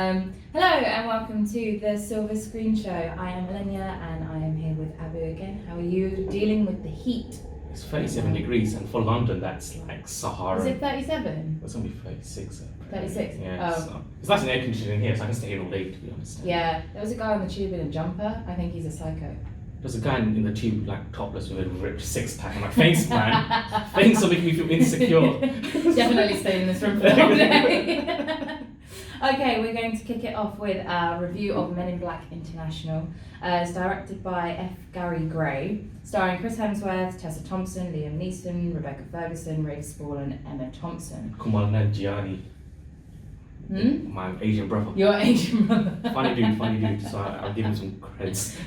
Hello and welcome to the Silver Screen Show. I am Elenia and I am here with Abu again. How are you dealing with the heat? It's 37 degrees, and for London, that's like Sahara. Is it 37? It's gonna be 36. 36? Yeah. Oh. So it's nice and air conditioning here, so I can stay here all day, to be honest. Yeah, there was a guy on the tube in a jumper. I think he's a psycho. There's a guy in the tube, like topless with a ripped six pack. I'm like, thanks, man. Thanks for making me feel insecure. Definitely stay in this room for the whole day. Okay, we're going to kick it off with our review of Men in Black International. It's directed by F. Gary Gray, starring Chris Hemsworth, Tessa Thompson, Liam Neeson, Rebecca Ferguson, Rafe Spall, and Emma Thompson. Kumail Nanjiani. My Asian brother. Your Asian brother. Funny dude. So I'll give him some creds.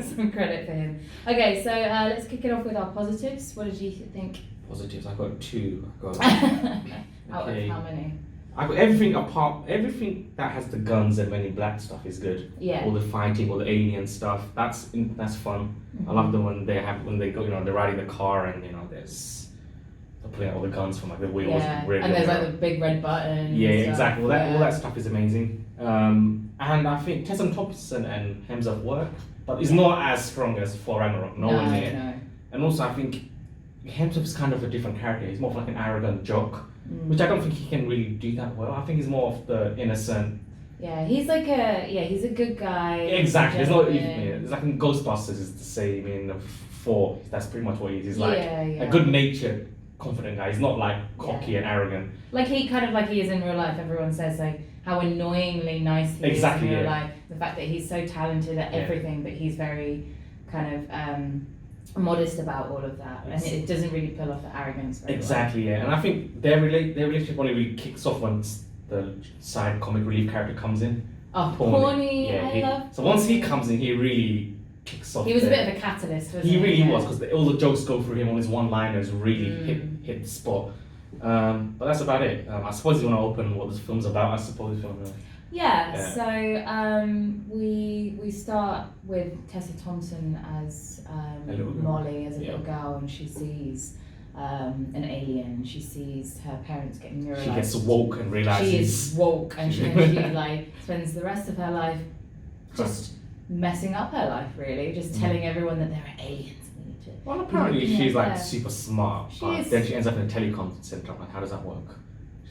Some credit for him. Okay, so let's kick it off with our positives. What did you think? Positives, I got 2. Out of how many? I got everything that has the guns and Men in Black stuff is good. Yeah. All the fighting, all the alien stuff, that's fun. Mm-hmm. I love them when they go, they're riding the car and they're pulling out all the guns from like the wheels. Yeah. And there's like the big red button. Yeah, and exactly. stuff. All that stuff is amazing. And I think Tessa Thompson and Hemsworth work, but it's not as strong as for Ragnarok. No. And also I think Hemsworth's kind of a different character. He's more of like an arrogant jock. Which I don't think he can really do that well. I think he's more of the innocent. Yeah, he's a good guy. Exactly. It's like in Ghostbusters is the same in 4. That's pretty much what he is. He's like a good-natured, confident guy. He's not like cocky and arrogant. Like he is in real life. Everyone says like how annoyingly nice he is in real life. The fact that he's so talented at everything, but he's very kind of modest about all of that, and it doesn't really pull off the arrogance very well. Yeah. And I think their relationship only really kicks off once the side comic relief character comes in. Oh, Pawnee, I love. So once he comes in, he really kicks off. He was a bit of a catalyst, wasn't he? He really was, because all the jokes go through him. All his one-liners really hit the spot. But that's about it. I suppose you want to open what this film's about. I suppose if you want to. Yeah, so we start with Tessa Thompson as Molly, as a little girl, and she sees an alien. She sees her parents getting neuralized. She gets woke and realizes she is woke, and she like spends the rest of her life just messing up her life, really, just telling everyone that there are aliens. Well, apparently she's like super smart, but then she ends up in a telecom center. Like, how does that work?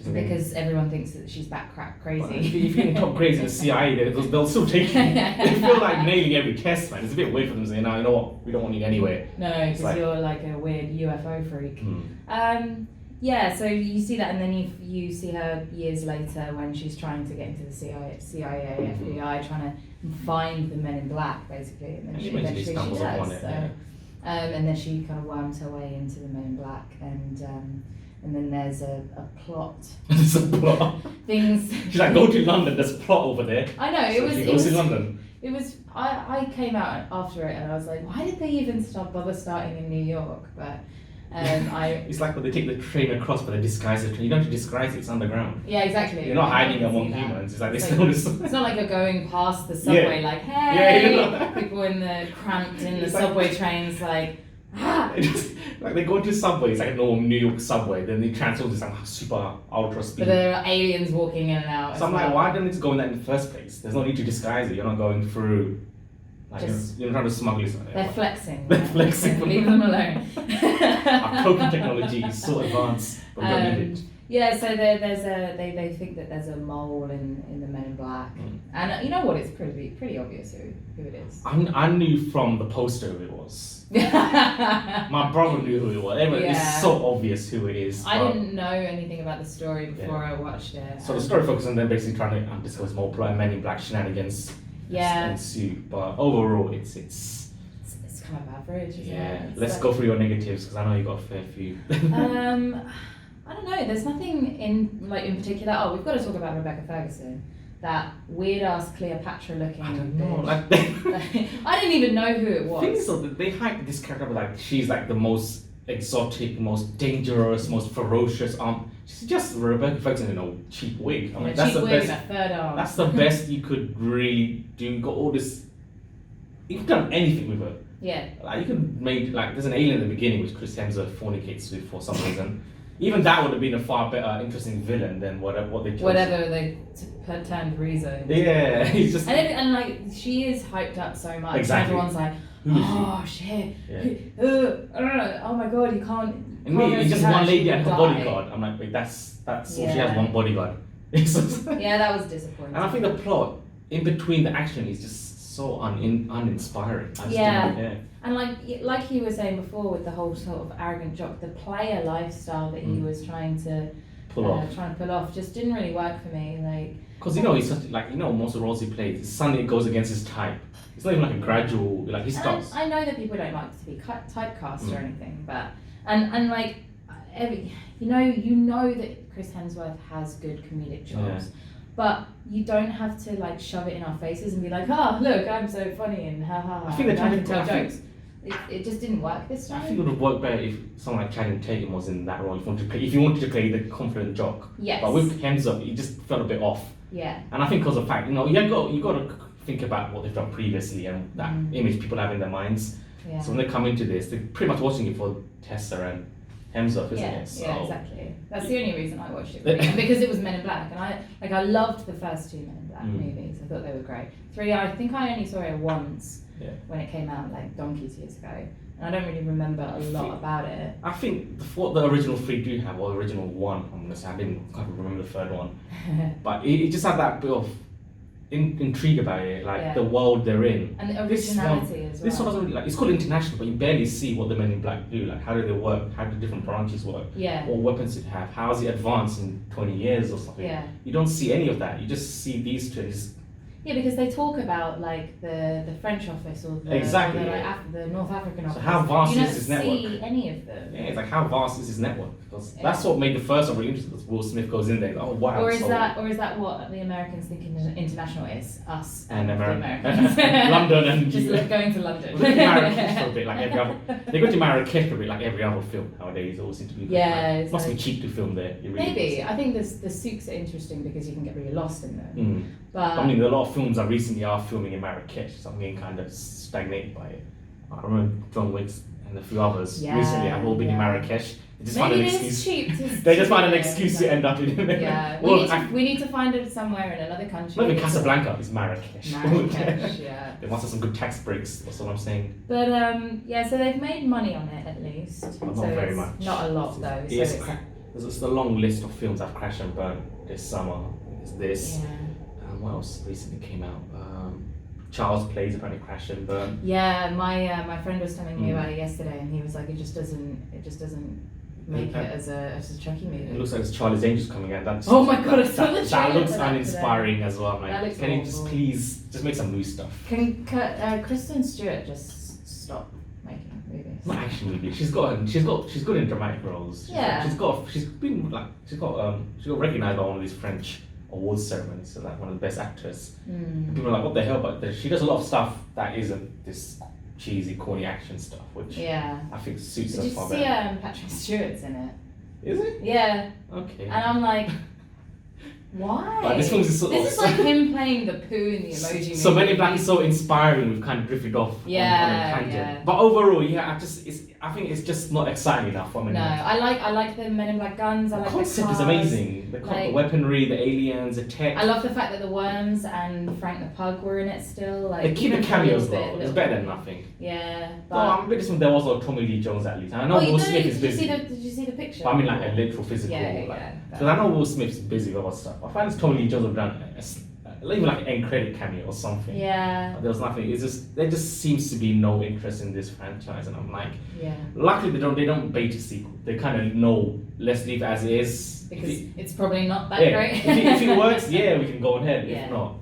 Because everyone thinks that she's back crack crazy. Well, if you can talk crazy in the CIA, they'll still take you. They feel like nailing every test, man. It's a bit weird for them to say, you know what, we don't want you anywhere. No, because you're like a weird UFO freak. Yeah, so you see that, and then you see her years later when she's trying to get into the CIA, FBI, trying to find the Men in Black, basically, and then eventually she does. And then she kind of worms her way into the Men in Black, and then there's a plot. There's a plot. Things. She's like, go to London. There's a plot over there. I know so she goes to London. It was. I came out after it and I was like, why did they even bother starting in New York? But It's like when they take the train across, but they disguise the train. You don't have to disguise it. It's underground. Yeah, exactly. You're not hiding among humans. It's like it's not like you're going past the subway like, hey, people in the cramped in the subway trains like. Like they go to subway, it's like a normal New York subway, then they transfer to some super ultra speed. But there are aliens walking in and out. So I'm like, why don't you go in that in the first place? There's no need to disguise it. You're not going through. Like you're not trying to smuggle it. They're flexing. They're flexing. Leave them alone. Our coping technology is so advanced, but we don't need it. Yeah, so they think that there's a mole in the Men in Black, and you know what? It's pretty obvious who it is. I knew from the poster who it was. My brother knew who it was. It's so obvious who it is. I didn't know anything about the story before I watched it. So the story focuses on them basically trying to discover more plot and Men in Black shenanigans ensue. But overall, it's kind of average. Isn't it? Let's go through your negatives because I know you got a fair few. I don't know. There's nothing in particular. Oh, we've got to talk about Rebecca Ferguson. That weird ass Cleopatra looking. I don't know. I didn't even know who it was. I think so. They hype this character like she's like the most exotic, most dangerous, most ferocious. She's just Rebecca Ferguson in a cheap wig. I mean, that's the best. A third arm. That's the best you could really do. You got all this. You could done anything with her. Yeah. Like you could make like there's an alien in the beginning which Chris Hemsworth fornicates with for some reason. even that would have been a far better, interesting villain than what they chose. Whatever they turned Rizzo into. Yeah, he's just. And like she is hyped up so much. Exactly. Everyone's like, Who is oh shit. Yeah. Oh my god, you can't. And me, it's just one lady and her die. bodyguard. I'm like, wait, that's all she has, one bodyguard. Yeah, that was disappointing. And I think the plot in between the action is just so uninspiring. Yeah. And like you were saying before, with the whole sort of arrogant jock, the player lifestyle that he was trying to pull off just didn't really work for me. Like, because he's such, like, most of the roles he plays, suddenly it goes against his type. It's not even like a gradual, like he starts. I know that people don't like to be typecast or anything, but and like you know that Chris Hemsworth has good comedic chops. But you don't have to like shove it in our faces and be like, oh look, I'm so funny and ha ha ha. I think they're trying to tell jokes. It just didn't work this time. I think it would have worked better if someone like Channing Tatum was in that role. If you wanted to play the confident jock. Yes. But with Hemsworth, he just felt a bit off. Yeah. And I think because of the fact, you got to think about what they've done previously and that image people have in their minds. Yeah. So when they come into this, they're pretty much watching it for Tessa and Hemsworth, isn't it? So, yeah, exactly. That's the only reason I watched it, really. And because it was Men in Black, and I loved the first two Men in Black movies. I thought they were great. 3, I think I only saw it once when it came out, like donkeys years ago, and I don't really remember a lot about it. I think what the original 3 do have, or the original 1, I'm gonna say, I can't remember the third one, but it just had that bit of intrigue about it, like the world they're in, and the originality as well. This one doesn't really, like, it's called international, but you barely see what the Men in Black do. Like, how do they work? How do different branches work? Yeah. What weapons it have? How has it advanced in 20 years or something? Yeah. You don't see any of that. You just see these two. Yeah, because they talk about like the French office or the the North African office. So how vast is his network? You don't see any of them. Yeah, it's like, how vast is his network? Because that's what made the first one really interesting. Because Will Smith goes in there, like, oh wow. Or is that what the Americans think international is? Us and Americans. London and just going to London. Well, they go to Marrakesh for a bit, like every other. They go to Marrakesh for a bit, like every other film nowadays. It all seems to be. Yeah, must be cheap to film there. It really maybe is. I think the souks are interesting because you can get really lost in them. But I mean, a lot of films I recently are filming in Marrakesh, so I'm getting kind of stagnated by it. I remember John Wick's and a few others recently have all been in Marrakesh. They just find an excuse. They just find an excuse to end up in it. Yeah, we need to find it somewhere in another country. Not even Casablanca, it's Marrakesh. Marrakesh, yeah. They must have some good tax breaks, that's what I'm saying. But so they've made money on it at least. But not very much. Not a lot though. There's a long list of films I've crashed and burned this summer. It's this. Yeah. What else recently came out? Charles Plays apparently crashed and burned. Yeah, my friend was telling me about it yesterday, and he was like, it just doesn't make it as a Chucky movie. It looks like it's Charlie's Angels coming out. Oh my god, I saw the trailer. That looks uninspiring as well. I'm like, can you just awful. please just make some new stuff? Can Kristen Stewart just stop making movies? It's not action movie. She's good in dramatic roles. She's got recognized by one of these French awards ceremonies, so like one of the best actors. People are like, what the hell? But she does a lot of stuff that isn't this cheesy, corny action stuff, which I think suits her far better. Did you see Patrick Stewart's in it? Is it? Yeah. Okay. And I'm like, why? Like, this is like him playing the poo in the Emoji movie. So Men in Black is so inspiring. We've kind of drifted off on a tangent. Yeah. But overall, I think it's just not exciting enough for me. No, I like the Men in Black guns. I like the concept the is amazing. The weaponry, the aliens, the tech. I love the fact that the worms and Frank the Pug were in it still. Like, they keep the cameos though. It's better than nothing. Yeah. But I'm a bit disappointed there was also Tommy Lee Jones at least. And I know Will Smith is busy. Did you see the picture? But I mean like a literal physical. Because I know Will Smith's busy with other stuff. I find Tommy Lee Jones have done even like an end credit cameo or something. Yeah. But there was nothing. There just seems to be no interest in this franchise, and I'm like, yeah. Luckily they don't bait a sequel. They kind of know, let's leave it as it is. Because it's probably not that great. if it works, we can go ahead. Yeah. If not,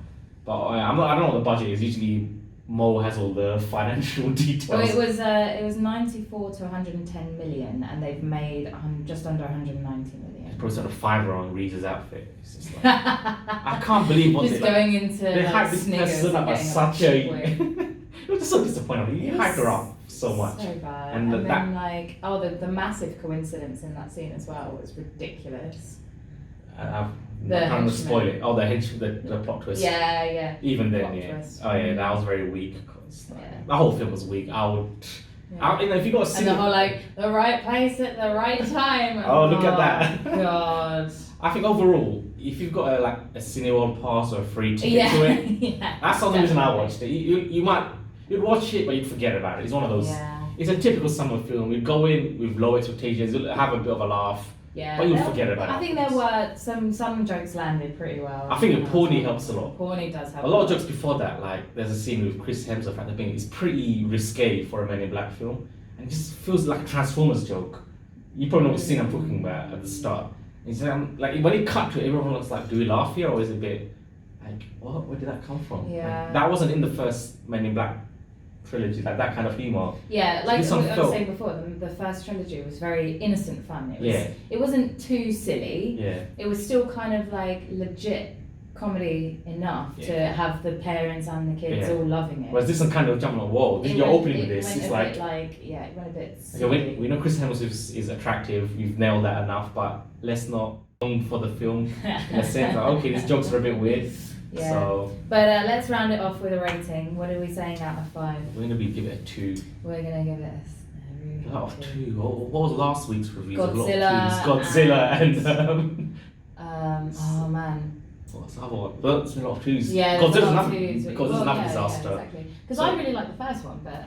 but I don't know what the budget is. Usually Mo has all the financial details. Well, it was 94 to 110 million, and they've made just under 190 million. Probably sort of fiver on Reese's outfit. It's just like, I can't believe what just going into they hyped this person up as such a. It was just so disappointing. You hyped her up so much. So bad. And then the massive coincidence in that scene as well was ridiculous. I'm not trying to spoil it. Oh, the plot twist. Yeah. Even then, twist. Oh yeah, that was very weak. The whole film was weak. Yeah. If you got a And the whole like the right place at the right time. Oh, look at that. God. I think overall, if you've got a Cineworld pass or a free ticket Yeah. to it, Yeah. that's the only reason I watched it. You'd watch it, but you'd forget about it. It's one of those. Yeah. It's a typical summer film. You'd go in with low expectations, you'll have a bit of a laugh, Yeah. but you'll forget about it. I think there were some jokes landed pretty well. I think the Pawnee helps a lot. Pawnee does help. A lot of jokes before that, like there's a scene with Chris Hemsworth at the beginning. It's pretty risque for a Men in Black film, and it just feels like a Transformers joke. You probably know what scene I'm talking about at the start. It's like when it cut to it, everyone was like, "Do we laugh here, or is it a bit like what? Where did that come from?" Yeah. Like, that wasn't in the first Men in Black trilogy, like that kind of humor. Yeah, like this I one was felt- saying before, the first trilogy was very innocent fun. It was, Yeah. It wasn't too silly. Yeah. It was still kind of like legit comedy enough to Yeah. have the parents and the kids Yeah. all loving it. Whereas this one kind of jumping on the wall. You're opening with this. Went It's a like, bit like yeah, it went a bit. okay, we know Chris Hemsworth is attractive. We've nailed that enough, but let's not long for the film in a sense. Like, okay, these jokes are a bit weird. Yeah. So But let's round it off with a rating. What are we saying out of 5? we're gonna give it a 2. We're gonna give it a really Out of good 2. What was last week's reviews? A lot of Godzilla 2s. Godzilla and oh man. what's the other one? But it's been a lot of 2s. Yeah, there's a Godzilla's lot of another twos. Godzilla's another disaster. Exactly. Because So- I really like the first one, but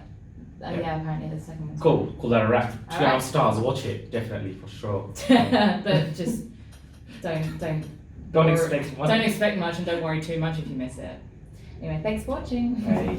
Yeah. yeah, apparently the second one's Cool, call that a wrap. 2 out Alright. of stars. Watch it definitely for sure. but just don't Don't or- expect much. Don't expect much and don't worry too much if you miss it. Anyway, thanks for watching. Hey.